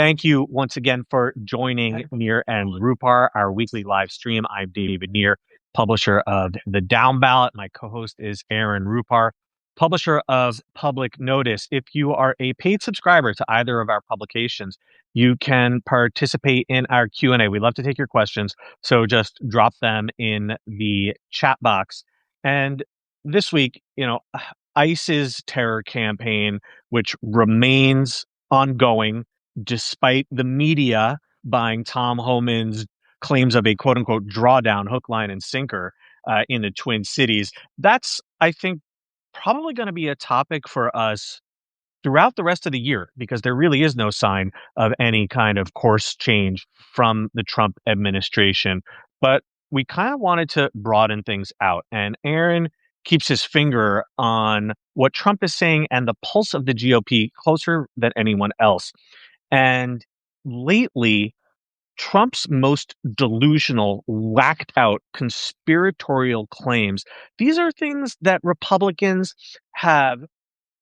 Thank you once again for joining Near and Rupar, our weekly live stream. I'm David Near, publisher of The Down Ballot. My co-host is Aaron Rupar, publisher of Public Notice. If you are a paid subscriber to either of our publications, you can participate in our Q&A. We love to take your questions, so just drop them in the chat box. And this week, ICE's terror campaign, which remains ongoing, despite the media buying Tom Homan's claims of a quote unquote drawdown, hook, line, and sinker in the Twin Cities. That's, I think, probably going to be a topic for us throughout the rest of the year, because there really is no sign of any kind of course change from the Trump administration. But we kind of wanted to broaden things out. And Aaron keeps his finger on what Trump is saying and the pulse of the GOP closer than anyone else. And lately, Trump's most delusional, whacked out, conspiratorial claims, these are things that Republicans have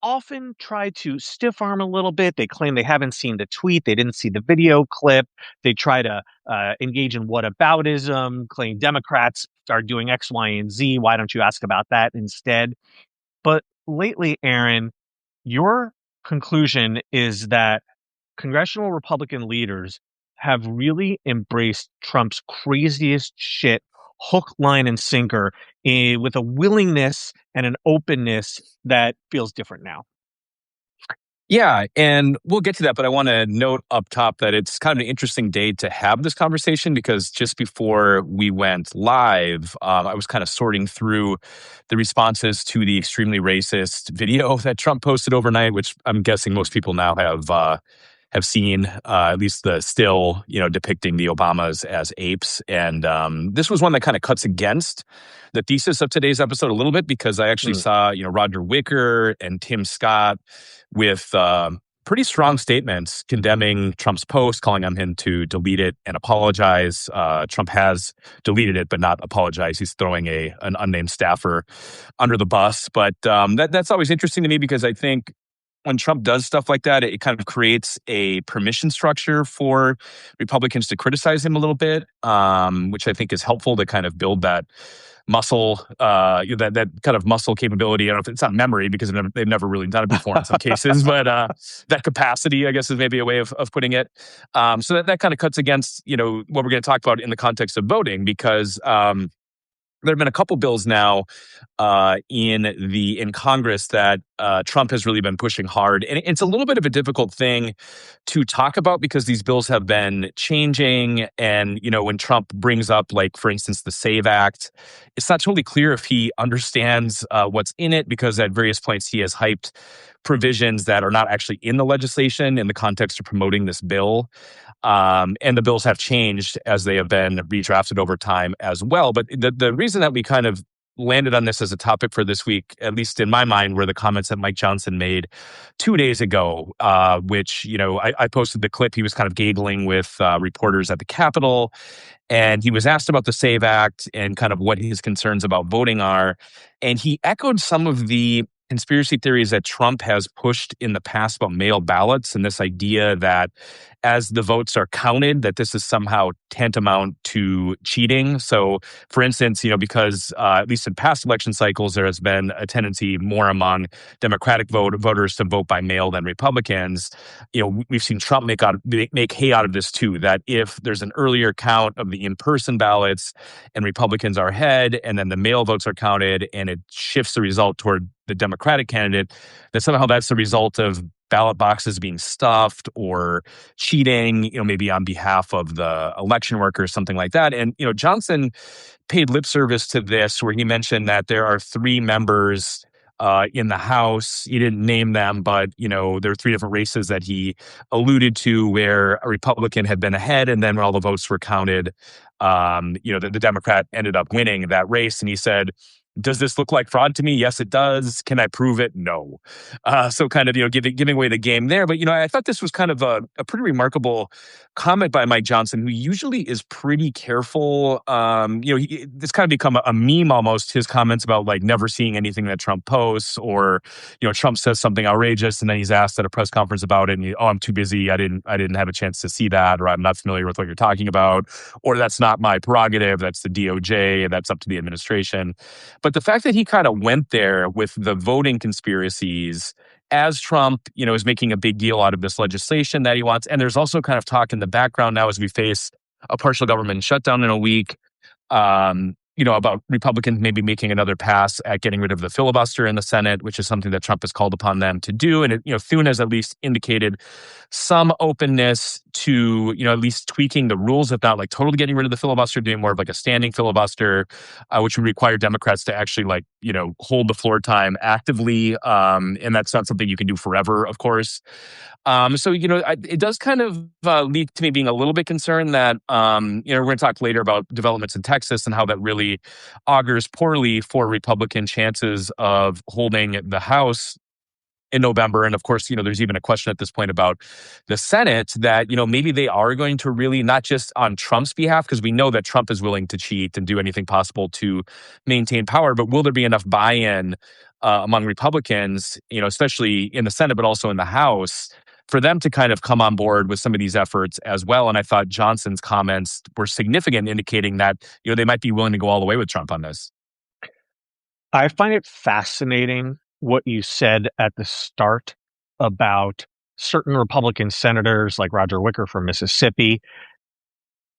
often tried to stiff arm a little bit. They claim they haven't seen the tweet, they didn't see the video clip. They try to engage in whataboutism, claim Democrats are doing X, Y, and Z. Why don't you ask about that instead? But lately, Aaron, your conclusion is that congressional Republican leaders have really embraced Trump's craziest shit, hook, line, and sinker, with a willingness and an openness that feels different now. Yeah, and we'll get to that, but I want to note up top that it's kind of an interesting day to have this conversation, because just before we went live, I was kind of sorting through the responses to the extremely racist video that Trump posted overnight, which I'm guessing most people now have seen, at least the still, depicting the Obamas as apes. And this was one that kind of cuts against the thesis of today's episode a little bit, because I actually saw, Roger Wicker and Tim Scott with pretty strong statements condemning Trump's post, calling on him to delete it and apologize. Trump has deleted it, but not apologized. He's throwing an unnamed staffer under the bus. But that's always interesting to me, because I think when Trump does stuff like that, it kind of creates a permission structure for Republicans to criticize him a little bit, which I think is helpful to kind of build that muscle, that kind of muscle capability. I don't know if it's not memory, because they've never really done it before in some cases, but that capacity, I guess, is maybe a way of putting it. So that kind of cuts against, what we're going to talk about in the context of voting, because there have been a couple bills now in Congress that Trump has really been pushing hard. And it's a little bit of a difficult thing to talk about, because these bills have been changing. And, when Trump brings up, like, for instance, the SAVE Act, it's not totally clear if he understands what's in it, because at various points he has hyped provisions that are not actually in the legislation in the context of promoting this bill. And the bills have changed as they have been redrafted over time as well. But the reason that we kind of landed on this as a topic for this week, at least in my mind, were the comments that Mike Johnson made 2 days ago, which, I posted the clip. He was kind of giggling with reporters at the Capitol, and he was asked about the SAVE Act and kind of what his concerns about voting are. And he echoed some of the conspiracy theories that Trump has pushed in the past about mail ballots, and this idea that as the votes are counted, that this is somehow tantamount to cheating. So, for instance, because at least in past election cycles, there has been a tendency more among Democratic voters to vote by mail than Republicans. We've seen Trump make hay out of this too, that if there's an earlier count of the in-person ballots and Republicans are ahead, and then the mail votes are counted and it shifts the result toward the Democratic candidate, that somehow that's the result of ballot boxes being stuffed or cheating, maybe on behalf of the election workers, something like that. And, Johnson paid lip service to this, where he mentioned that there are 3 members in the House. He didn't name them, but, there are 3 different races that he alluded to where a Republican had been ahead, and then when all the votes were counted, the Democrat ended up winning that race. And he said, does this look like fraud to me? Yes, it does. Can I prove it? No. So kind of, giving away the game there. But, I thought this was kind of a pretty remarkable comment by Mike Johnson, who usually is pretty careful. It's kind of become a meme almost, his comments about like never seeing anything that Trump posts, or, Trump says something outrageous and then he's asked at a press conference about it and I'm too busy. I didn't have a chance to see that, or I'm not familiar with what you're talking about, or that's not my prerogative. That's the DOJ and that's up to the administration. But the fact that he kind of went there with the voting conspiracies as Trump, is making a big deal out of this legislation that he wants. And there's also kind of talk in the background now as we face a partial government shutdown in a week, about Republicans maybe making another pass at getting rid of the filibuster in the Senate, which is something that Trump has called upon them to do. And, Thune has at least indicated some openness to, at least tweaking the rules, if not like totally getting rid of the filibuster, doing more of like a standing filibuster, which would require Democrats to actually hold the floor time actively. And that's not something you can do forever, of course. It does kind of lead to me being a little bit concerned that, we're going to talk later about developments in Texas and how that really augurs poorly for Republican chances of holding the House in November. And of course, there's even a question at this point about the Senate that, maybe they are going to really, not just on Trump's behalf, because we know that Trump is willing to cheat and do anything possible to maintain power, but will there be enough buy-in among Republicans, especially in the Senate, but also in the House, for them to kind of come on board with some of these efforts as well? And I thought Johnson's comments were significant, indicating that, they might be willing to go all the way with Trump on this. I find it fascinating what you said at the start about certain Republican senators like Roger Wicker from Mississippi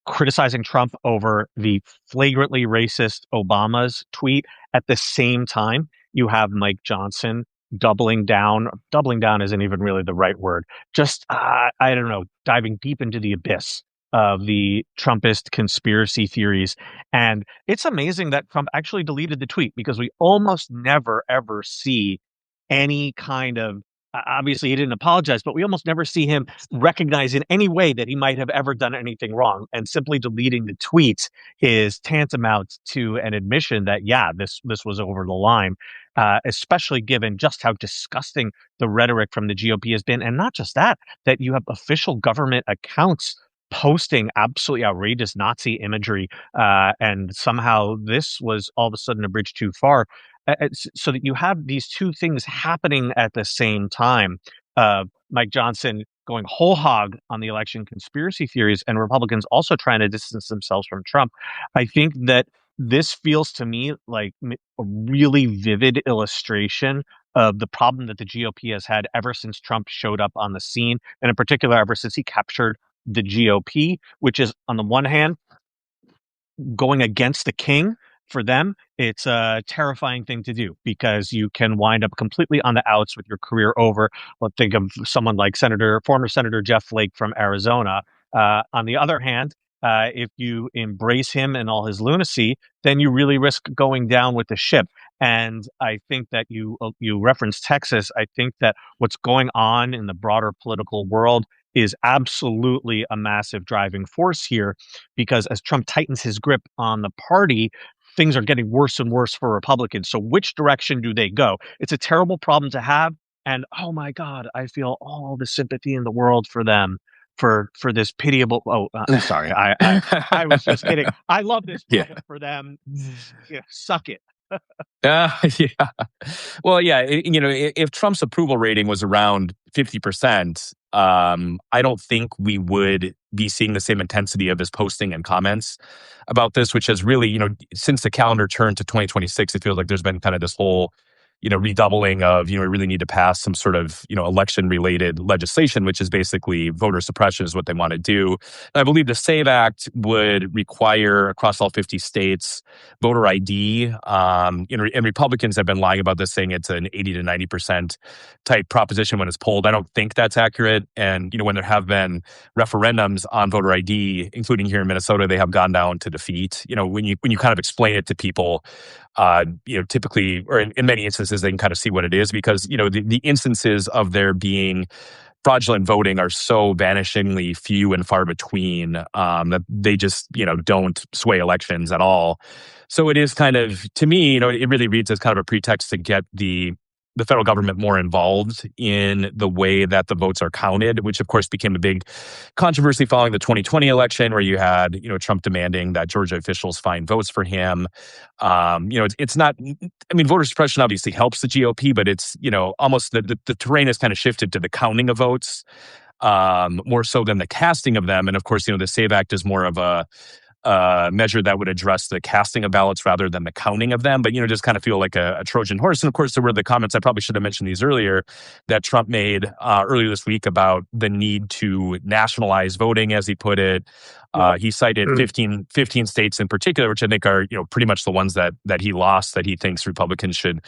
criticizing Trump over the flagrantly racist Obama's tweet. At the same time, you have Mike Johnson doubling down. Doubling down isn't even really the right word. Just, I don't know, diving deep into the abyss of the Trumpist conspiracy theories. And it's amazing that Trump actually deleted the tweet, because we almost never, ever see any kind of, obviously he didn't apologize, but we almost never see him recognize in any way that he might have ever done anything wrong. And simply deleting the tweets is tantamount to an admission that, yeah, this was over the line, especially given just how disgusting the rhetoric from the GOP has been. And not just that, that you have official government accounts posting absolutely outrageous Nazi imagery, and somehow this was all of a sudden a bridge too far. So that you have these two things happening at the same time. Mike Johnson going whole hog on the election conspiracy theories, and Republicans also trying to distance themselves from Trump. I think that this feels to me like a really vivid illustration of the problem that the GOP has had ever since Trump showed up on the scene, and in particular, ever since he captured the GOP, which is, on the one hand, going against the king. For them, it's a terrifying thing to do, because you can wind up completely on the outs with your career over. Let's think of someone like former Senator Jeff Flake from Arizona. On the other hand, if you embrace him and all his lunacy, then you really risk going down with the ship. And I think that you referenced Texas. I think that what's going on in the broader political world is absolutely a massive driving force here, because as Trump tightens his grip on the party, things are getting worse and worse for Republicans. So which direction do they go? It's a terrible problem to have. And oh my God, I feel all the sympathy in the world for them, for this pitiable. Sorry, I was just kidding. I love this moment for them. Yeah, suck it. Yeah. Well, yeah. If Trump's approval rating was around 50%, I don't think we would be seeing the same intensity of his posting and comments about this, which has really, since the calendar turned to 2026, it feels like there's been kind of this whole, redoubling of, we really need to pass some sort of, election related legislation, which is basically voter suppression is what they want to do. And I believe the SAVE Act would require across all 50 states voter ID. And Republicans have been lying about this, saying it's an 80 to 90% type proposition when it's polled. I don't think that's accurate. And, when there have been referendums on voter ID, including here in Minnesota, they have gone down to defeat. When you kind of explain it to people, typically, or in many instances, they can kind of see what it is, because, the instances of there being fraudulent voting are so vanishingly few and far between that they just, don't sway elections at all. So it is kind of, to me, it really reads as kind of a pretext to get the federal government more involved in the way that the votes are counted, which of course became a big controversy following the 2020 election, where you had, Trump demanding that Georgia officials find votes for him. It's not, I mean, voter suppression obviously helps the GOP, but it's, almost the terrain has kind of shifted to the counting of votes, more so than the casting of them. And of course, the SAVE Act is more of a measure that would address the casting of ballots rather than the counting of them. But, just kind of feel like a Trojan horse. And of course, there were the comments, I probably should have mentioned these earlier, that Trump made earlier this week about the need to nationalize voting, as he put it. He cited 15 states in particular, which I think are, pretty much the ones that he lost, that he thinks Republicans should,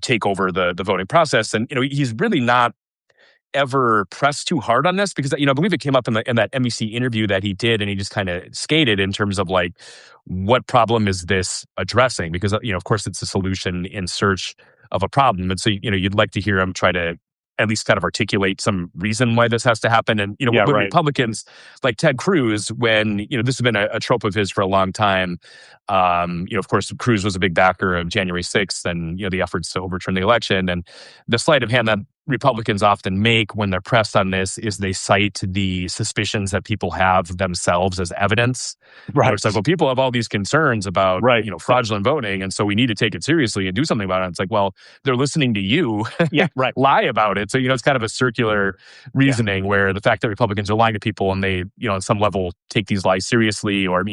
take over the voting process. And, he's really not ever pressed too hard on this, because, I believe it came up in that NBC interview that he did, and he just kind of skated in terms of like, what problem is this addressing? Because, of course, it's a solution in search of a problem. And so, you'd like to hear him try to at least kind of articulate some reason why this has to happen. And, when Republicans like Ted Cruz, when, this has been a trope of his for a long time. Of course, Cruz was a big backer of January 6th and, the efforts to overturn the election. And the sleight of hand that Republicans often make when they're pressed on this is they cite the suspicions that people have themselves as evidence. Right. It's like, well, people have all these concerns about, fraudulent voting, and so we need to take it seriously and do something about it. It's like, well, they're listening to you lie about it. So, it's kind of a circular reasoning where the fact that Republicans are lying to people and they, on some level take these lies seriously, or,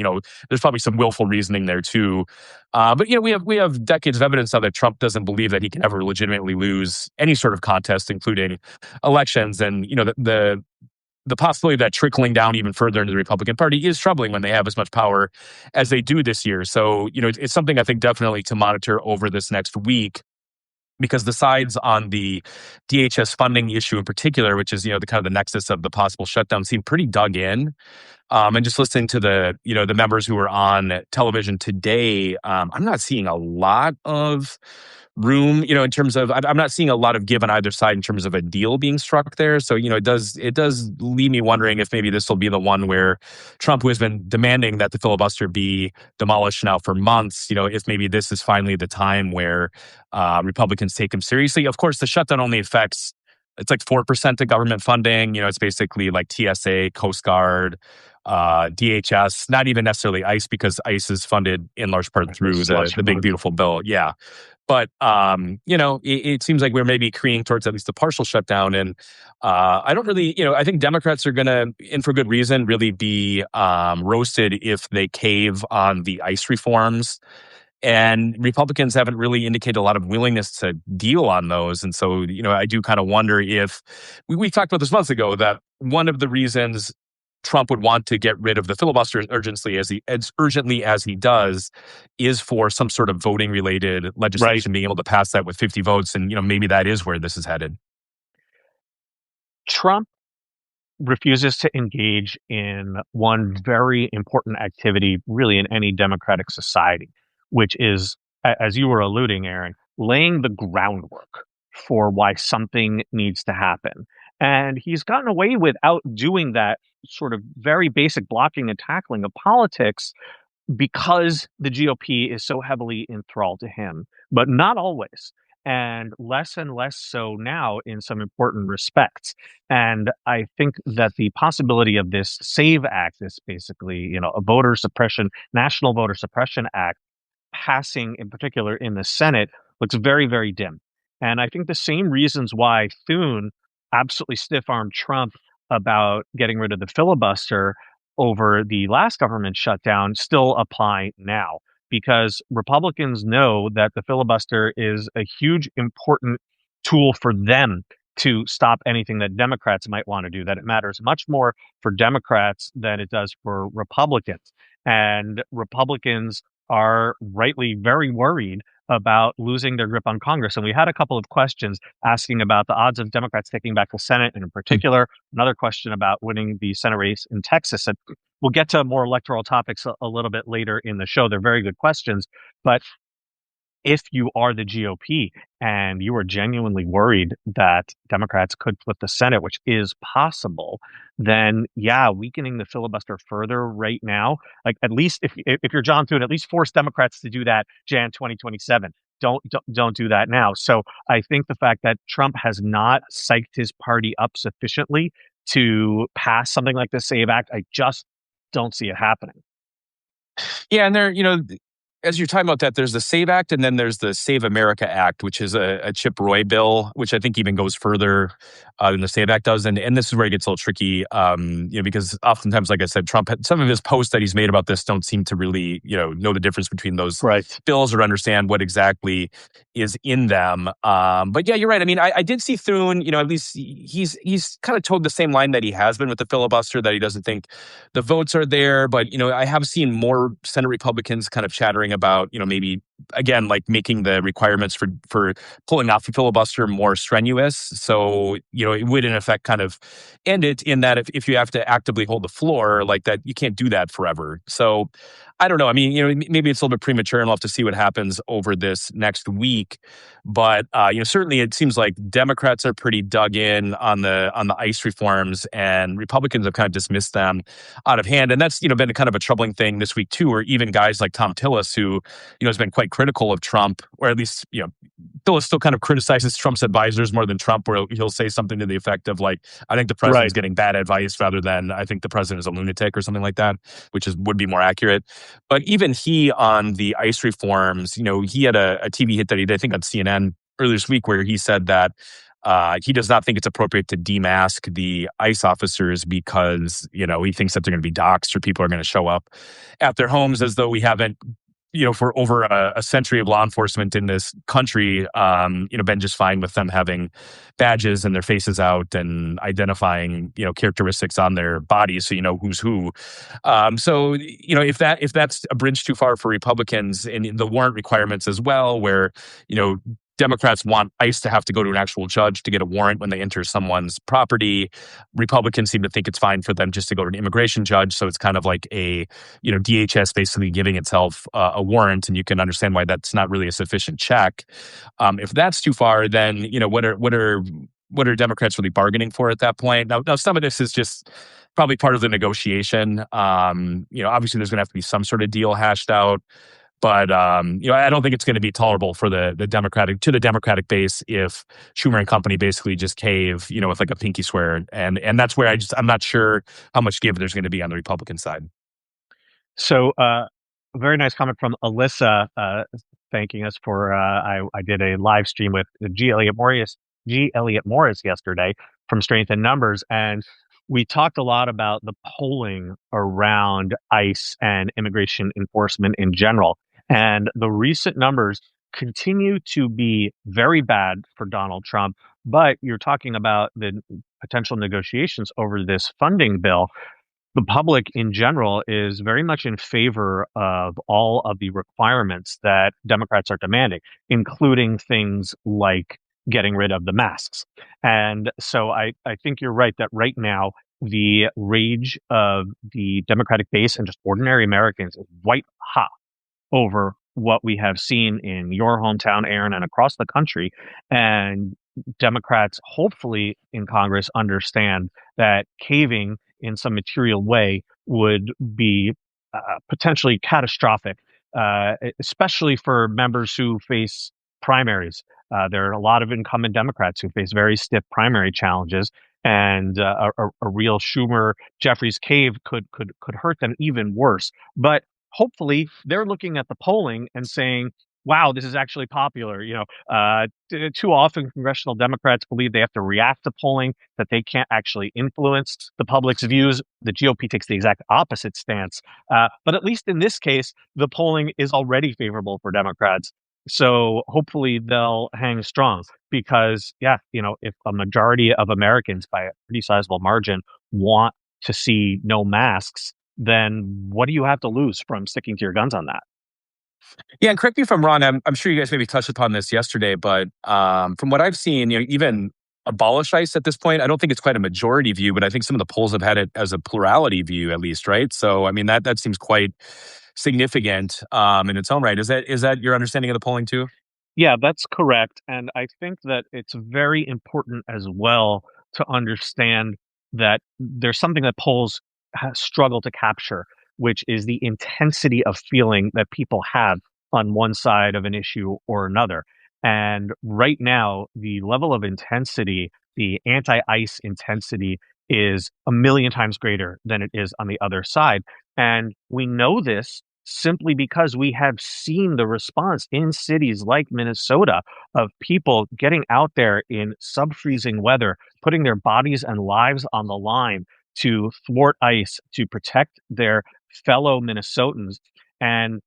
there's probably some willful reasoning there too. But we have decades of evidence now that Trump doesn't believe that he can ever legitimately lose any sort of contest, including elections. And the possibility of that trickling down even further into the Republican Party is troubling when they have as much power as they do this year. So it's something I think definitely to monitor over this next week, because the sides on the DHS funding issue in particular, which is, the kind of the nexus of the possible shutdown, seem pretty dug in. And just listening to the members who were on television today, I'm not seeing a lot of room, in terms of, I'm not seeing a lot of give on either side in terms of a deal being struck there. So, it does leave me wondering if maybe this will be the one where Trump, who has been demanding that the filibuster be demolished now for months, if maybe this is finally the time where Republicans take him seriously. Of course, the shutdown only affects, it's like 4% of government funding. It's basically like TSA, Coast Guard, DHS, not even necessarily ICE, because ICE is funded in large part through the big, beautiful bill. Yeah. But, it seems like we're maybe careening towards at least a partial shutdown. And I don't really, I think Democrats are going to, and for good reason, really be roasted if they cave on the ICE reforms. And Republicans haven't really indicated a lot of willingness to deal on those. And so, I do kind of wonder if, we talked about this months ago, that one of the reasons Trump would want to get rid of the filibuster as urgently as he does is for some sort of voting related legislation, being able to pass that with 50 votes. And, maybe that is where this is headed. Trump refuses to engage in one very important activity, really, in any democratic society, which is, as you were alluding, Aaron, laying the groundwork for why something needs to happen. And he's gotten away without doing that sort of very basic blocking and tackling of politics, because the GOP is so heavily enthralled to him, but not always. And less so now in some important respects. And I think that the possibility of this SAVE Act, this basically, a national voter suppression act, passing in particular in the Senate, looks very, very dim. And I think the same reasons why Thune absolutely stiff-armed Trump about getting rid of the filibuster over the last government shutdown still apply now, because Republicans know that the filibuster is a huge, important tool for them to stop anything that Democrats might want to do, that it matters much more for Democrats than it does for Republicans. And Republicans are rightly very worried about losing their grip on Congress. And we had a couple of questions asking about the odds of Democrats taking back the Senate, and in particular, another question about winning the Senate race in Texas. And we'll get to more electoral topics a little bit later in the show. They're very good questions. But if you are the GOP and you are genuinely worried that Democrats could flip the Senate, which is possible, then yeah, weakening the filibuster further right now, like at least if you're John Thune, at least force Democrats to do that Jan 2027. Don't do that now. So I think the fact that Trump has not psyched his party up sufficiently to pass something like the SAVE Act, I just don't see it happening. Yeah, and there, as you're talking about that, there's the SAVE Act, and then there's the Save America Act, which is a Chip Roy bill, which I think even goes further than the SAVE Act does. And this is where it gets a little tricky, because oftentimes, like I said, Trump, some of his posts that he's made about this don't seem to really, know the difference between those Right. bills or understand what exactly is in them. But yeah, you're right. I mean, I did see Thune, at least he's kind of towed the same line that he has been with the filibuster, that he doesn't think the votes are there. But, I have seen more Senate Republicans kind of chattering about, maybe again, like making the requirements for pulling off the filibuster more strenuous. So, it would in effect kind of end it in that if you have to actively hold the floor like that, you can't do that forever. So I don't know. I mean, maybe it's a little bit premature and we'll have to see what happens over this next week. But, certainly it seems like Democrats are pretty dug in on the ICE reforms, and Republicans have kind of dismissed them out of hand. And that's, been kind of a troubling thing this week too, where even guys like Tom Tillis, who, has been quite critical of Trump, or at least, Tillis still kind of criticizes Trump's advisors more than Trump, where he'll say something to the effect of like, I think the president's Right. getting bad advice rather than I think the president is a lunatic or something like that, which would be more accurate. But even he on the ICE reforms, he had a TV hit that he did, I think on CNN earlier this week, where he said that he does not think it's appropriate to demask the ICE officers because, he thinks that they're going to be doxxed or people are going to show up at their homes, as though we haven't, for over a century of law enforcement in this country, been just fine with them having badges and their faces out and identifying, characteristics on their bodies, so you know who's who. So, if that's a bridge too far for Republicans, and the warrant requirements as well, where, Democrats want ICE to have to go to an actual judge to get a warrant when they enter someone's property. Republicans seem to think it's fine for them just to go to an immigration judge. So it's kind of like a, DHS basically giving itself a warrant, and you can understand why that's not really a sufficient check. If that's too far, then, what are Democrats really bargaining for at that point? Now some of this is just probably part of the negotiation. Obviously there's going to have to be some sort of deal hashed out. But I don't think it's going to be tolerable for the Democratic base if Schumer and company basically just cave, with like a pinky swear, and that's where I'm not sure how much give there's going to be on the Republican side. So, a very nice comment from Alyssa, thanking us for. I did a live stream with G. Elliott Morris yesterday from Strength in Numbers, and we talked a lot about the polling around ICE and immigration enforcement in general. And the recent numbers continue to be very bad for Donald Trump. But you're talking about the potential negotiations over this funding bill. The public in general is very much in favor of all of the requirements that Democrats are demanding, including things like getting rid of the masks. And so I think you're right that right now, the rage of the Democratic base and just ordinary Americans is white hot over what we have seen in your hometown, Aaron, and across the country. And Democrats, hopefully in Congress, understand that caving in some material way would be potentially catastrophic, especially for members who face primaries. There are a lot of incumbent Democrats who face very stiff primary challenges, and a real Schumer Jeffries cave could hurt them even worse. But hopefully, they're looking at the polling and saying, "Wow, this is actually popular." Too often, congressional Democrats believe they have to react to polling, that they can't actually influence the public's views. The GOP takes the exact opposite stance. But at least in this case, the polling is already favorable for Democrats. So hopefully they'll hang strong because, yeah, if a majority of Americans by a pretty sizable margin want to see no masks, then what do you have to lose from sticking to your guns on that? Yeah, and correct me if I'm wrong. I'm sure you guys maybe touched upon this yesterday, but from what I've seen, even abolish ICE at this point, I don't think it's quite a majority view, but I think some of the polls have had it as a plurality view, at least, right? So, I mean, that seems quite significant in its own right. Is that your understanding of the polling too? Yeah, that's correct. And I think that it's very important as well to understand that there's something that polls struggle to capture, which is the intensity of feeling that people have on one side of an issue or another. And right now, the level of intensity, the anti ICE intensity, is a million times greater than it is on the other side. And we know this simply because we have seen the response in cities like Minnesota of people getting out there in sub-freezing weather, putting their bodies and lives on the line to thwart ICE, to protect their fellow Minnesotans. And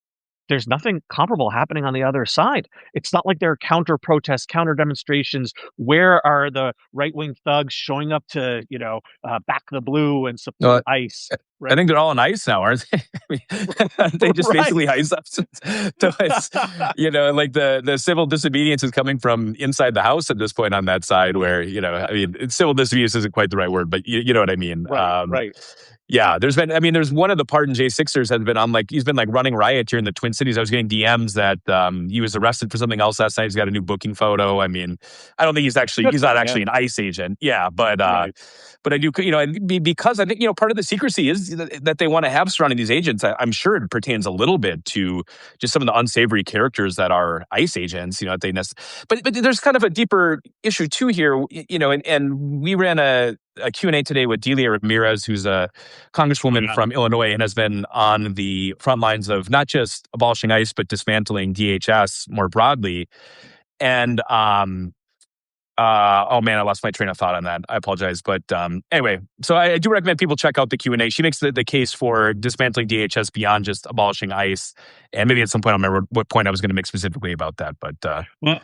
there's nothing comparable happening on the other side. It's not like there are counter protests, counter demonstrations. Where are the right wing thugs showing up to, back the blue and No, support ICE? I Right. think they're all on ice now, aren't they? I mean, aren't they just Right. basically ice up? So it's, like the civil disobedience is coming from inside the house at this point on that side where, I mean, civil disobedience isn't quite the right word, but you know what I mean? Right. Right. Yeah, there's one of the Pardon J Sixers has been on he's been running riot here in the Twin Cities. I was getting DMs that he was arrested for something else last night. He's got a new booking photo. I mean, I don't think Good he's for not actually an him. ICE agent. Yeah, but Right. I do, because I think, part of the secrecy is that they want to have surrounding these agents. I'm sure it pertains a little bit to just some of the unsavory characters that are ICE agents, that but there's kind of a deeper issue too here, and we ran a Q&A today with Delia Ramirez, who's a Oh, congresswoman yeah. from Illinois and has been on the front lines of not just abolishing ICE, but dismantling DHS more broadly. And oh man, I lost my train of thought on that. I apologize. But anyway, so I do recommend people check out the Q&A. She makes the case for dismantling DHS beyond just abolishing ICE. And maybe at some point I'll remember what point I was going to make specifically about that. But Well,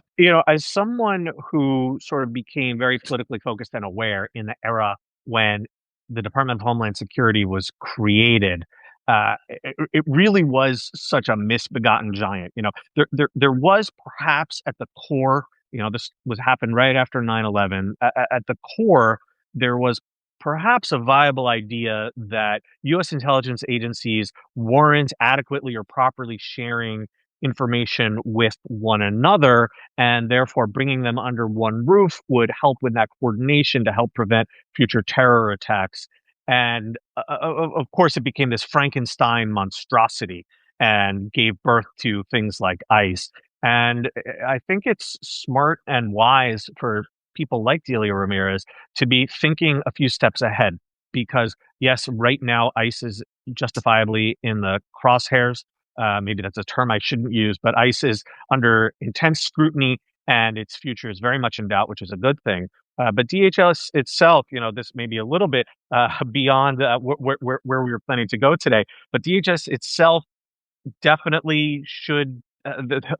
as someone who sort of became very politically focused and aware in the era when the Department of Homeland Security was created, it really was such a misbegotten giant. There was perhaps at the core, this was happened right after 9/11. At the core, there was perhaps a viable idea that U.S. intelligence agencies weren't adequately or properly sharing information with one another, and therefore bringing them under one roof would help with that coordination to help prevent future terror attacks. And of course, it became this Frankenstein monstrosity and gave birth to things like ICE. And I think it's smart and wise for people like Delia Ramirez to be thinking a few steps ahead. Because, yes, right now, ICE is justifiably in the crosshairs. Maybe that's a term I shouldn't use, but ICE is under intense scrutiny and its future is very much in doubt, which is a good thing. But DHS itself, this may be a little bit beyond where we were planning to go today, but DHS itself definitely should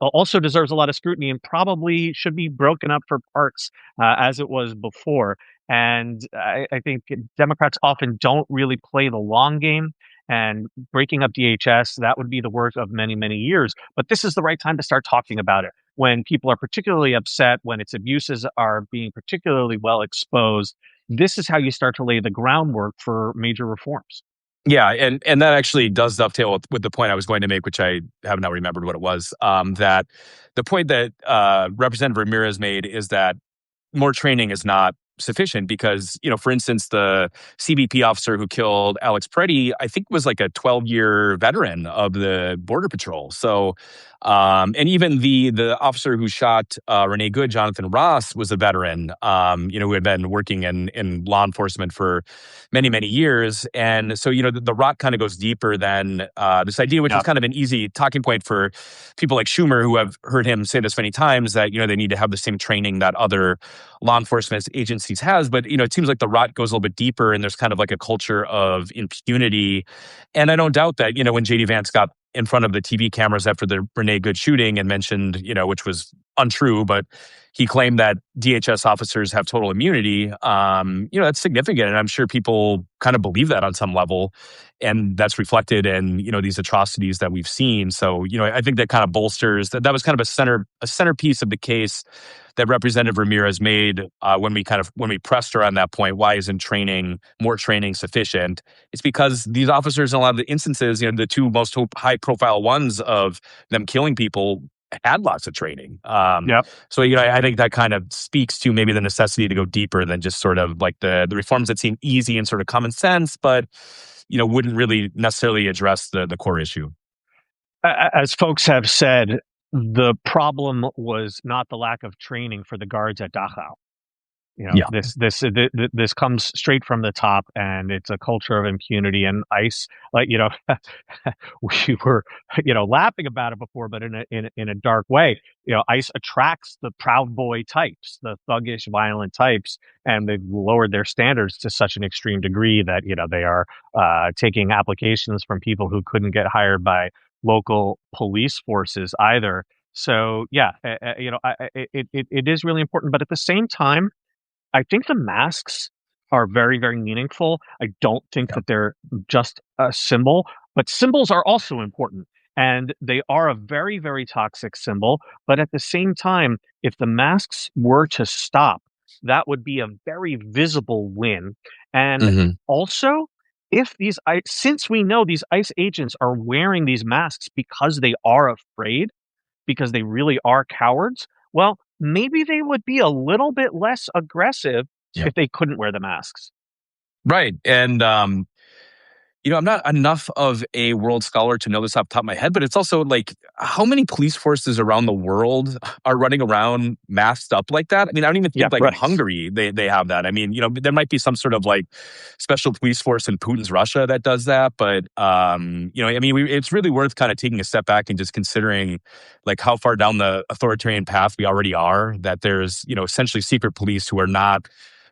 also deserves a lot of scrutiny and probably should be broken up for parts as it was before. And I think Democrats often don't really play the long game. And breaking up DHS, that would be the work of many, many years. But this is the right time to start talking about it when people are particularly upset, when its abuses are being particularly well exposed. This is how you start to lay the groundwork for major reforms. yeah, and that actually does dovetail with the point I was going to make, which I have not remembered what it was. That the point that Representative Ramirez made is that more training is not sufficient because, for instance, the CBP officer who killed Alex Preddy, I think was like a 12-year veteran of the Border Patrol. So, and even the officer who shot Renee Good, Jonathan Ross, was a veteran, who had been working in law enforcement for many, many years. And so, the rot kind of goes deeper than this idea, which Yeah. is kind of an easy talking point for people like Schumer, who have heard him say this many times, that, they need to have the same training that other law enforcement agencies has. But, it seems like the rot goes a little bit deeper and there's kind of like a culture of impunity. And I don't doubt that, when JD Vance got in front of the TV cameras after the Renee Good shooting and mentioned, which was untrue, but he claimed that DHS officers have total immunity. That's significant, and I'm sure people kind of believe that on some level, and that's reflected in these atrocities that we've seen. So I think that kind of bolsters that. That was kind of a centerpiece of the case that Representative Ramirez made when we pressed her on that point. Why isn't more training sufficient? It's because these officers, in a lot of the instances, the two most high profile ones of them killing people, had lots of training. Yep. So I think that kind of speaks to maybe the necessity to go deeper than just sort of like the reforms that seem easy and sort of common sense, but wouldn't really necessarily address the core issue. As folks have said, the problem was not the lack of training for the guards at Dachau. Yeah. This comes straight from the top, and it's a culture of impunity. And ICE, we were laughing about it before, but in a dark way. ICE attracts the proud boy types, the thuggish, violent types, and they've lowered their standards to such an extreme degree that they are taking applications from people who couldn't get hired by local police forces either. So yeah, it is really important, but at the same time, I think the masks are very, very meaningful. I don't think that they're just a symbol, but symbols are also important. And they are a very, very toxic symbol. But at the same time, if the masks were to stop, that would be a very visible win. And also, since we know these ICE agents are wearing these masks because they are afraid, because they really are cowards, well, maybe they would be a little bit less aggressive if they couldn't wear the masks. Right. And I'm not enough of a world scholar to know this off the top of my head, but it's also like, how many police forces around the world are running around masked up like that? I mean, I don't even think in Hungary they have that. I mean, there might be some sort of like special police force in Putin's Russia that does that, but it's really worth kind of taking a step back and just considering like how far down the authoritarian path we already are. That there's essentially secret police who are not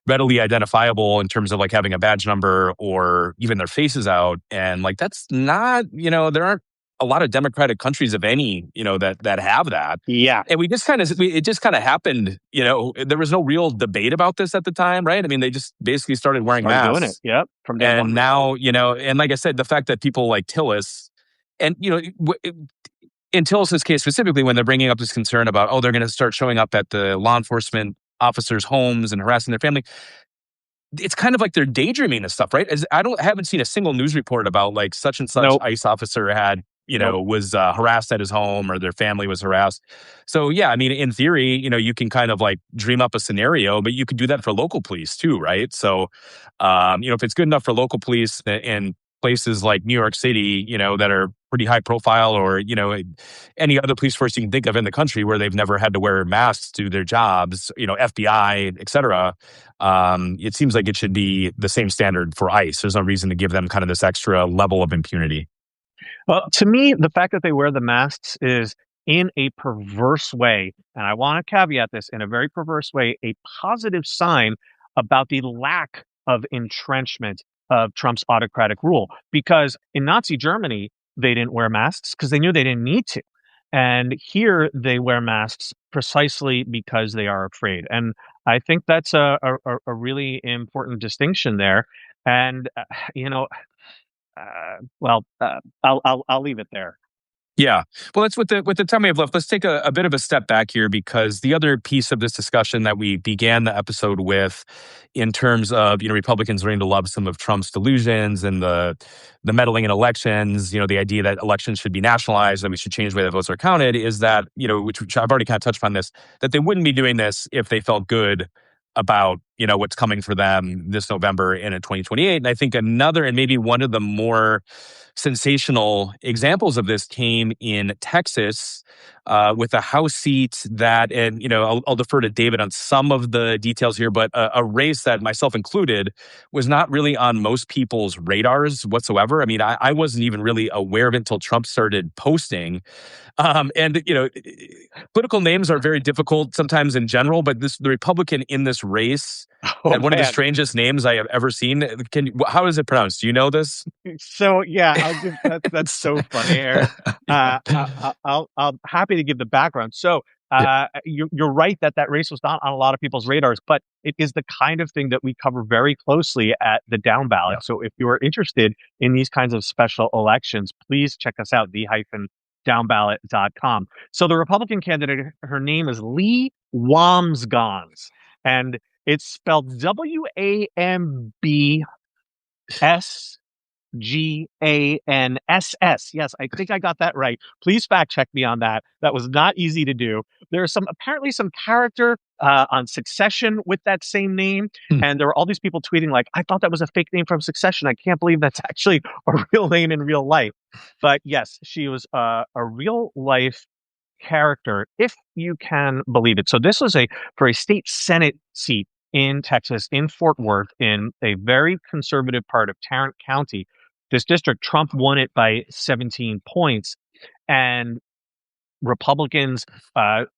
readily identifiable in terms of like having a badge number or even their faces out. And like, that's not, there aren't a lot of democratic countries, if any, that have that. Yeah. And it just kind of happened, there was no real debate about this at the time, right? I mean, they just basically started wearing masks. Doing it. Yep. From day one. And now, and like I said, the fact that people like Tillis and, in Tillis's case specifically, when they're bringing up this concern about, they're going to start showing up at the law enforcement officers' homes and harassing their family, it's kind of like they're daydreaming and stuff, right? Haven't seen a single news report about like such and such ICE officer had, was harassed at his home or their family was harassed. So yeah, I mean, in theory, you can kind of like dream up a scenario, but you could do that for local police too, right? So, if it's good enough for local police and places like New York City, that are pretty high profile, or, any other police force you can think of in the country where they've never had to wear masks to their jobs, FBI, et cetera. It seems like it should be the same standard for ICE. There's no reason to give them kind of this extra level of impunity. Well, to me, the fact that they wear the masks is in a perverse way, and I want to caveat this, in a very perverse way, a positive sign about the lack of entrenchment of Trump's autocratic rule. Because in Nazi Germany, they didn't wear masks because they knew they didn't need to. And here they wear masks precisely because they are afraid. And I think that's a really important distinction there. And, I'll leave it there. Yeah. Well, with the time we have left, let's take a bit of a step back here, because the other piece of this discussion that we began the episode with, in terms of, Republicans learning to love some of Trump's delusions and the meddling in elections, the idea that elections should be nationalized and we should change the way that votes are counted, is that, which I've already kind of touched on this, that they wouldn't be doing this if they felt good about, what's coming for them this November and in 2028. And I think another, and maybe one of the more sensational examples of this came in Texas, with a House seat that, and, I'll defer to David on some of the details here, but a race that, myself included, was not really on most people's radars whatsoever. I mean, I wasn't even really aware of it until Trump started posting. And, political names are very difficult sometimes in general, but the Republican in this race, one of the strangest names I have ever seen. How is it pronounced? Do you know this? So yeah, that's so funny, Aaron. I'm happy to give the background. So Yeah. You're right that that race was not on a lot of people's radars, but it is the kind of thing that we cover very closely at the Down Ballot. So if you are interested in these kinds of special elections, please check us out, the-downballot.com. So the Republican candidate, her name is Lee Wamsgans, and it's spelled Wamsganss. Yes, I think I got that right. Please fact check me on that. That was not easy to do. There's apparently some character on Succession with that same name, Hmm. and there were all these people tweeting like, "I thought that was a fake name from Succession. I can't believe that's actually a real name in real life." But yes, she was a real life character, if you can believe it. So this was for a state Senate seat in Texas, in Fort Worth, in a very conservative part of Tarrant County. This district, Trump won it by 17 points. And Republicans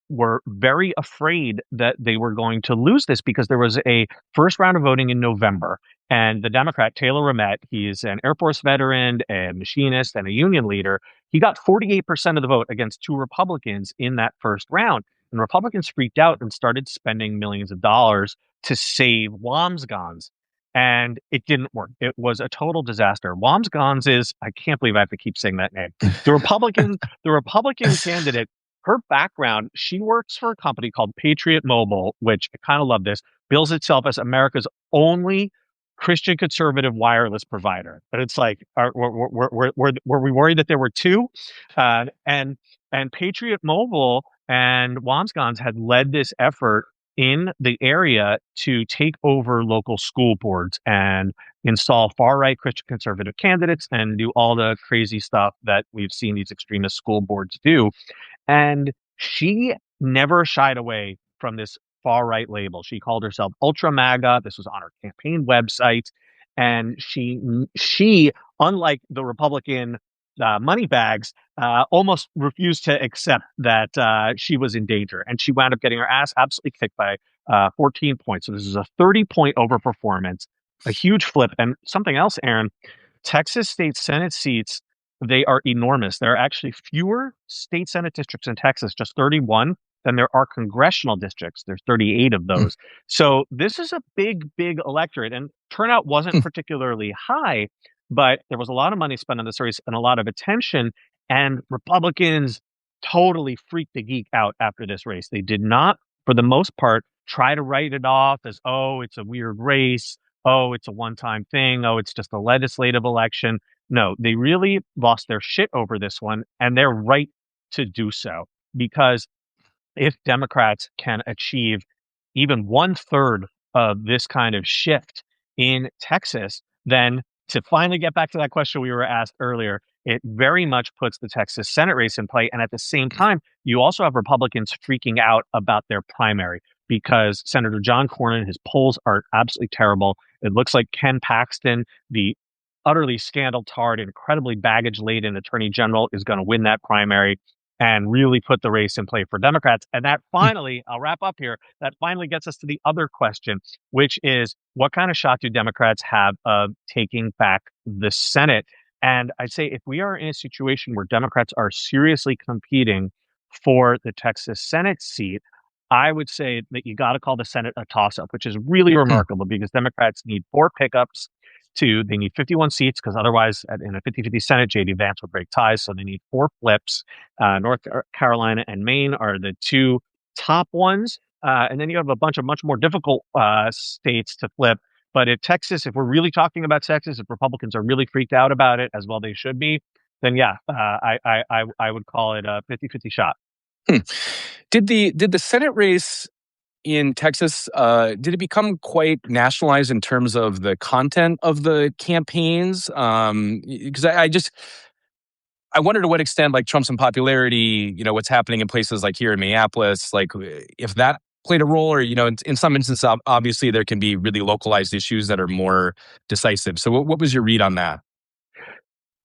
were very afraid that they were going to lose this because there was a first round of voting in November. And the Democrat, Taylor Ramett, he's an Air Force veteran, a machinist, and a union leader. He got 48% of the vote against two Republicans in that first round. And Republicans freaked out and started spending millions of dollars to save Wamsgans. And it didn't work. It was a total disaster. Wamsgans is, I can't believe I have to keep saying that name. The Republican candidate, her background, she works for a company called Patriot Mobile, which I kind of love this, bills itself as America's only Christian conservative wireless provider. But it's like, were we worried that there were two? And Patriot Mobile and Wamsgans had led this effort in the area to take over local school boards and install far-right Christian conservative candidates and do all the crazy stuff that we've seen these extremist school boards do. And she never shied away from this far-right label. She called herself Ultra MAGA. This was on her campaign website. And she, unlike the Republican money bags, almost refused to accept that she was in danger. And she wound up getting her ass absolutely kicked by 14 points. So this is a 30-point overperformance, a huge flip. And something else, Aaron, Texas state Senate seats, they are enormous. There are actually fewer state Senate districts in Texas, just 31, than there are congressional districts. There's 38 of Hmm. those. So this is a big, big electorate. And turnout wasn't particularly high, but there was a lot of money spent on this race and a lot of attention. And Republicans totally freaked the geek out after this race. They did not, for the most part, try to write it off as, oh, it's a weird race. Oh, it's a one-time thing. Oh, it's just a legislative election. No, they really lost their shit over this one, and they're right to do so because if Democrats can achieve even one third of this kind of shift in Texas, then to finally get back to that question we were asked earlier, it very much puts the Texas Senate race in play. And at the same time, you also have Republicans freaking out about their primary because Senator John Cornyn, his polls are absolutely terrible. It looks like Ken Paxton, the utterly scandal-tarred, incredibly baggage-laden attorney general, is going to win that primary and really put the race in play for Democrats. And that finally, I'll wrap up here, that finally gets us to the other question, which is what kind of shot do Democrats have of taking back the Senate? And I'd say if we are in a situation where Democrats are seriously competing for the Texas Senate seat, I would say that you got to call the Senate a toss-up, which is really remarkable because Democrats need 4 pickups. They need 51 seats because otherwise, in a 50-50 Senate, J.D. Vance would break ties. So they need 4 flips. North Carolina and Maine are the 2 top ones. And then you have a bunch of much more difficult states to flip. But if we're really talking about Texas, if Republicans are really freaked out about it, as well they should be, then yeah, I would call it a 50-50 shot. Hmm. Did the Senate race in Texas, did it become quite nationalized in terms of the content of the campaigns? Because I wonder to what extent, like Trump's unpopularity, what's happening in places like here in Minneapolis, like if that played a role, or in some instances, obviously there can be really localized issues that are more decisive. So, what was your read on that?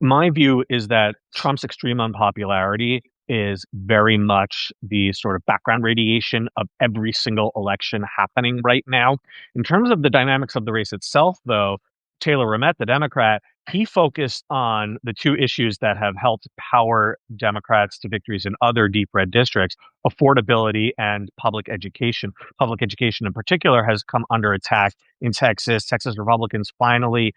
My view is that Trump's extreme unpopularity is very much the sort of background radiation of every single election happening right now. In terms of the dynamics of the race itself, though, Taylor Ramett, the Democrat, he focused on the two issues that have helped power Democrats to victories in other deep red districts: affordability and public education. Public education, in particular, has come under attack in Texas. Texas Republicans finally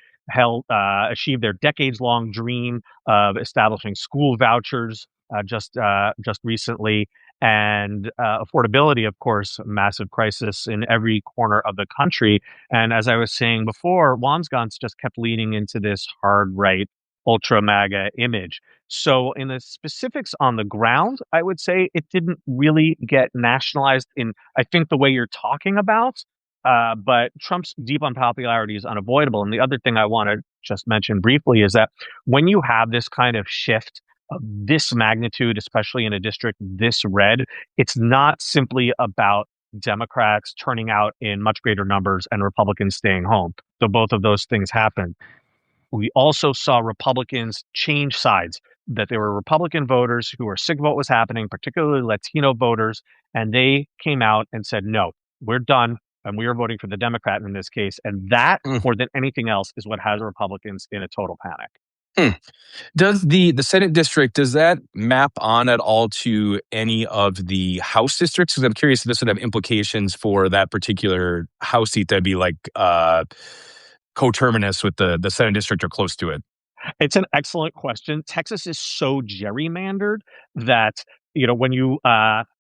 achieved their decades-long dream of establishing school vouchers just recently. And affordability, of course, a massive crisis in every corner of the country. And as I was saying before, Wamsgans just kept leaning into this hard right, ultra MAGA image. So, in the specifics on the ground, I would say it didn't really get nationalized in, I think, the way you're talking about. But Trump's deep unpopularity is unavoidable. And the other thing I want to just mention briefly is that when you have this kind of shift of this magnitude, especially in a district this red, it's not simply about Democrats turning out in much greater numbers and Republicans staying home. So both of those things happened. We also saw Republicans change sides, that there were Republican voters who were sick of what was happening, particularly Latino voters, and they came out and said, no, we're done. And we are voting for the Democrat in this case. And that, more than anything else, is what has Republicans in a total panic. Does the Senate district, does that map on at all to any of the House districts? Because I'm curious if this would have implications for that particular House seat that'd be like coterminous with the Senate district or close to it. It's an excellent question. Texas is so gerrymandered that, when you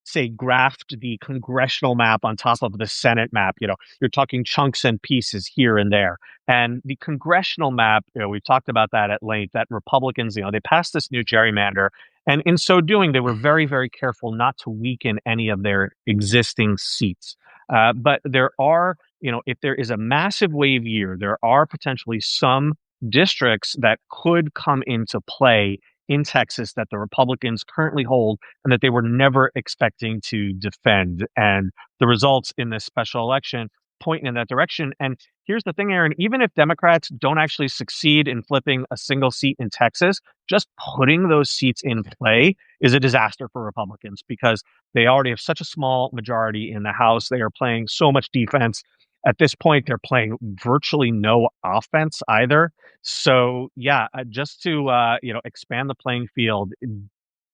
say graft the congressional map on top of the Senate map, you're talking chunks and pieces here and there. And the congressional map, we've talked about that at length, that Republicans, they passed this new gerrymander. And in so doing, they were very, very careful not to weaken any of their existing seats. But there are, if there is a massive wave year, there are potentially some districts that could come into play in Texas that the Republicans currently hold and that they were never expecting to defend. And the results in this special election point in that direction. And here's the thing, Aaron, even if Democrats don't actually succeed in flipping a single seat in Texas, just putting those seats in play is a disaster for Republicans because they already have such a small majority in the House. They are playing so much defense. At this point, they're playing virtually no offense either. So, yeah, just to expand the playing field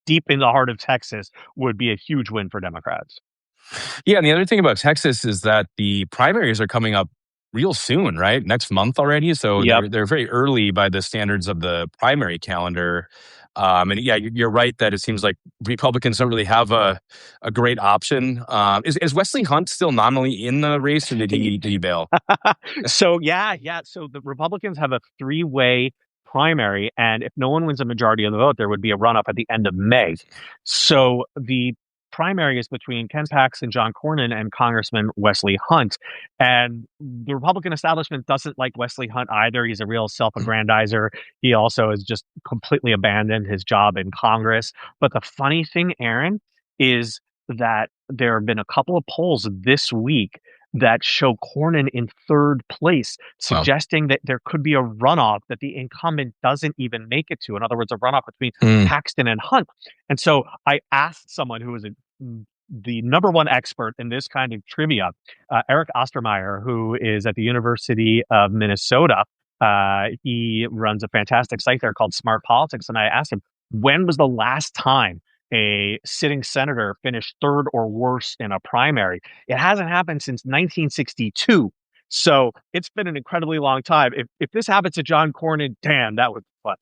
deep in the heart of Texas would be a huge win for Democrats. Yeah, and the other thing about Texas is that the primaries are coming up real soon, right? Next month already. So they're very early by the standards of the primary calendar. And yeah, you're right that it seems like Republicans don't really have a great option. Is Wesley Hunt still nominally in the race, or did he bail? So So the Republicans have a three-way primary, and if no one wins a majority of the vote, there would be a runoff at the end of May. So the primary is between Ken Paxton, John Cornyn, and Congressman Wesley Hunt. And the Republican establishment doesn't like Wesley Hunt either. He's a real self-aggrandizer. He also has just completely abandoned his job in Congress. But the funny thing, Aaron, is that there have been a couple of polls this week that show Cornyn in third place, suggesting that there could be a runoff that the incumbent doesn't even make it to. In other words, a runoff between Paxton and Hunt. And so I asked someone who was the number one expert in this kind of trivia, Eric Ostermeyer, who is at the University of Minnesota. He runs a fantastic site there called Smart Politics. And I asked him, when was the last time a sitting senator finished third or worse in a primary? It hasn't happened since 1962. So it's been an incredibly long time. If this happens to John Cornyn, damn, that would be fun.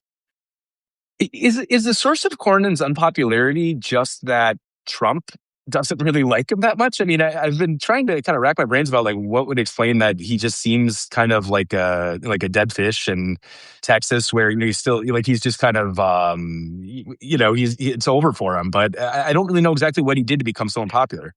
Is the source of Cornyn's unpopularity just that Trump doesn't really like him that much? I mean, I've been trying to kind of rack my brains about like what would explain that he just seems kind of like a dead fish in Texas, where he's still like he's just kind of it's over for him. But I don't really know exactly what he did to become so unpopular.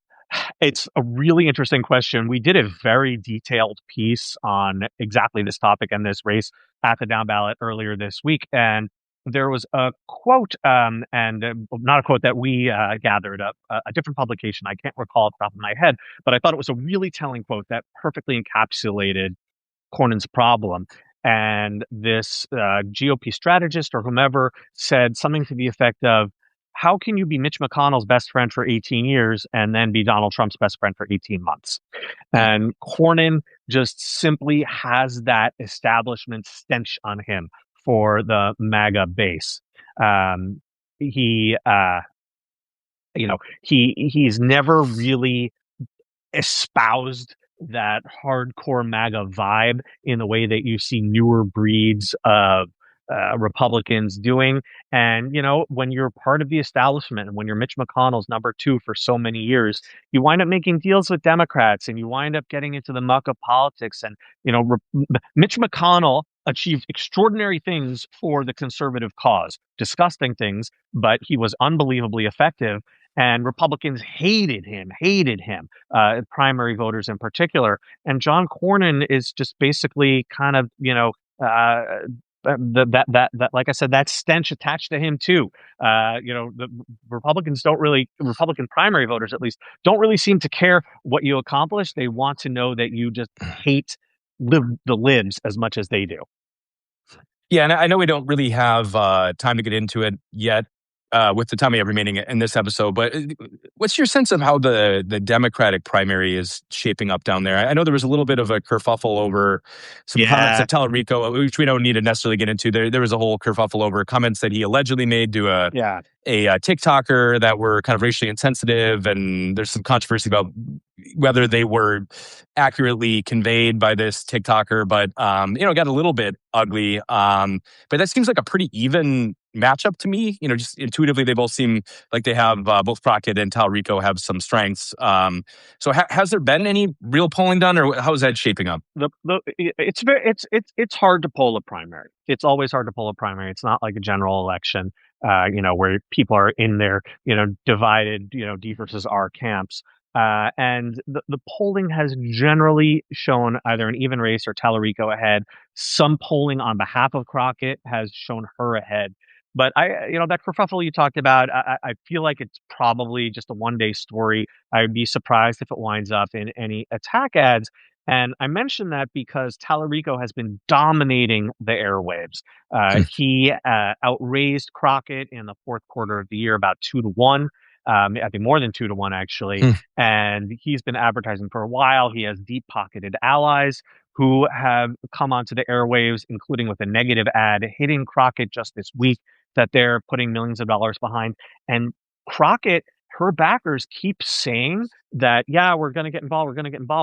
It's a really interesting question. We did a very detailed piece on exactly this topic and this race at the down ballot earlier this week. And there was a quote, not a quote that we gathered, a different publication. I can't recall off the top of my head, but I thought it was a really telling quote that perfectly encapsulated Cornyn's problem. And this GOP strategist or whomever said something to the effect of, how can you be Mitch McConnell's best friend for 18 years and then be Donald Trump's best friend for 18 months? And Cornyn just simply has that establishment stench on him for the MAGA base. Um, he, he's never really espoused that hardcore MAGA vibe in the way that you see newer breeds of Republicans doing. And, when you're part of the establishment and when you're Mitch McConnell's number two for so many years, you wind up making deals with Democrats and you wind up getting into the muck of politics. And, Mitch McConnell achieved extraordinary things for the conservative cause, disgusting things, but he was unbelievably effective. And Republicans hated him, primary voters in particular. And John Cornyn is just basically kind of, like I said, that stench attached to him too. The Republican primary voters at least don't really seem to care what you accomplish. They want to know that you just hate the libs as much as they do. Yeah, and I know we don't really have time to get into it yet with the time we have remaining in this episode, but what's your sense of how the Democratic primary is shaping up down there? I know there was a little bit of a kerfuffle over some comments that Tallarico, which we don't need to necessarily get into. There was a whole kerfuffle over comments that he allegedly made to a TikToker that were kind of racially insensitive, and there's some controversy about whether they were accurately conveyed by this TikToker, but it got a little bit ugly. But that seems like a pretty even matchup to me. Just intuitively, they both seem like they have both Crockett and Tallarico have some strengths. So has there been any real polling done, or how is that shaping up? It's hard to poll a primary. It's always hard to poll a primary. It's not like a general election, where people are in their, divided, D versus R camps. And the polling has generally shown either an even race or Tallarico ahead. Some polling on behalf of Crockett has shown her ahead. But that kerfuffle you talked about, I feel like it's probably just a one-day story. I would be surprised if it winds up in any attack ads. And I mention that because Tallarico has been dominating the airwaves. He outraised Crockett in the fourth quarter of the year about 2-1. I think more than 2-1 actually. And he's been advertising for a while. He has deep pocketed allies who have come onto the airwaves, including with a negative ad hitting Crockett just this week that they're putting millions of dollars behind. And Crockett, her backers keep saying that, yeah, we're going to get involved.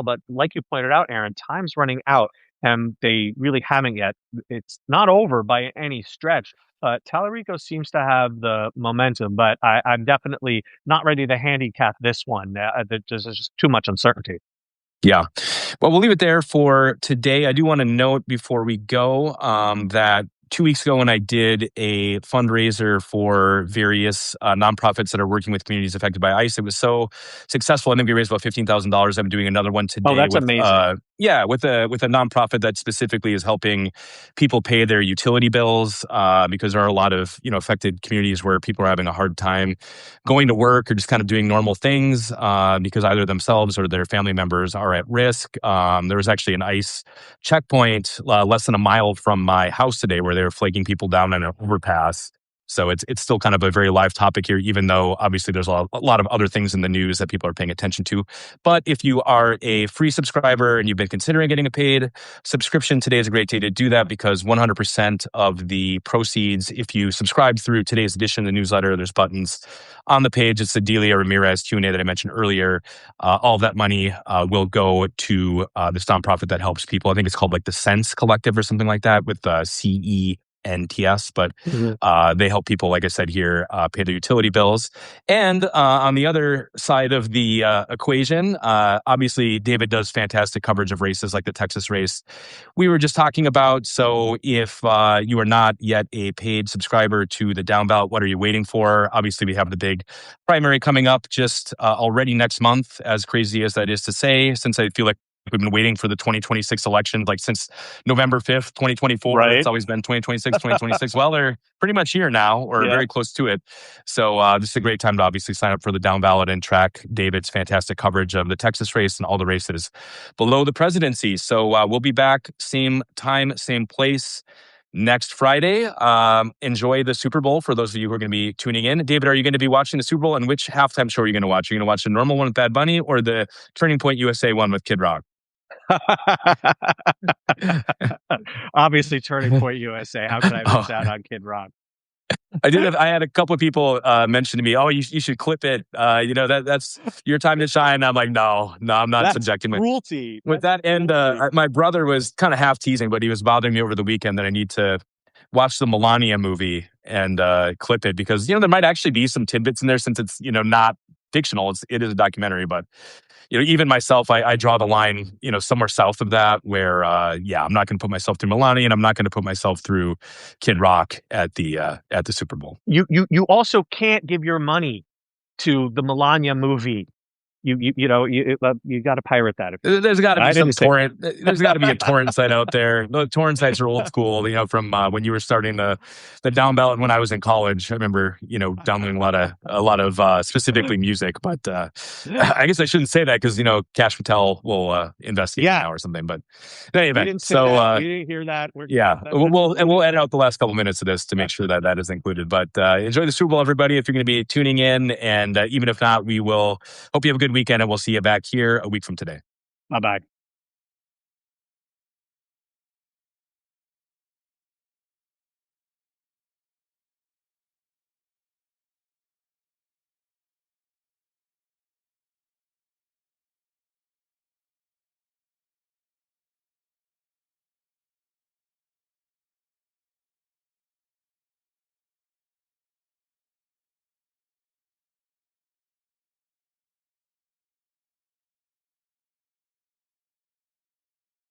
But like you pointed out, Aaron, time's running out and they really haven't yet. It's not over by any stretch. Tallarico seems to have the momentum, but I'm definitely not ready to handicap this one. There's just too much uncertainty. Yeah. Well, we'll leave it there for today. I do want to note before we go that 2 weeks ago when I did a fundraiser for various nonprofits that are working with communities affected by ICE, it was so successful. I think we raised about $15,000. I'm doing another one today. Oh, that's amazing. With a nonprofit that specifically is helping people pay their utility bills because there are a lot of affected communities where people are having a hard time going to work or just kind of doing normal things because either themselves or their family members are at risk. There was actually an ICE checkpoint less than a mile from my house today where they were flagging people down on an overpass. So it's still kind of a very live topic here, even though obviously there's a lot of other things in the news that people are paying attention to. But if you are a free subscriber and you've been considering getting a paid subscription, today is a great day to do that because 100% of the proceeds, if you subscribe through today's edition of the newsletter, there's buttons on the page. It's the Delia Ramirez Q&A that I mentioned earlier. All of that money will go to this nonprofit that helps people. I think it's called like the Sense Collective or something like that with CENTS, but they help people, like I said here, pay their utility bills. And on the other side of the equation, obviously David does fantastic coverage of races like the Texas race we were just talking about. So if you are not yet a paid subscriber to the Down Ballot, what are you waiting for? Obviously, we have the big primary coming up just already next month, as crazy as that is to say, since I feel like we've been waiting for the 2026 election like since November 5th, 2024. Right. It's always been 2026. Well, they're pretty much here now or very close to it. So this is a great time to obviously sign up for the Down Ballot and track David's fantastic coverage of the Texas race and all the races below the presidency. So we'll be back same time, same place next Friday. Enjoy the Super Bowl for those of you who are going to be tuning in. David, are you going to be watching the Super Bowl? And which halftime show are you going to watch? Are you going to watch the normal one with Bad Bunny or the Turning Point USA one with Kid Rock? Obviously, Turning Point USA. How could I Oh, miss out on Kid Rock? I had a couple of people mention to me, "Oh, you should clip it. That's your time to shine." I'm like, no, I'm not That's subjecting my cruelty. with That's that. And cruelty. my brother was kind of half teasing, but he was bothering me over the weekend that I need to watch the Melania movie and clip it because there might actually be some tidbits in there since it's not fictional. It is a documentary, but even myself, I draw the line somewhere south of that where I'm not going to put myself through Melania and I'm not going to put myself through Kid Rock at the Super Bowl. You also can't give your money to the Melania movie. You got to pirate that. There's got to be I some didn't say. torrent. There's got to be a torrent site out there. The torrent sites are old school, from when you were starting the down ballot. When I was in college, I remember downloading a lot of specifically music. But I guess I shouldn't say that because Cash Patel will investigate now or something. But in any We event, didn't say that. We didn't hear that. We'll edit out the last couple minutes of this to make sure that is included. But enjoy the Super Bowl, everybody. If you're going to be tuning in, and even if not, we will hope you have a good weekend, and we'll see you back here a week from today. Bye bye.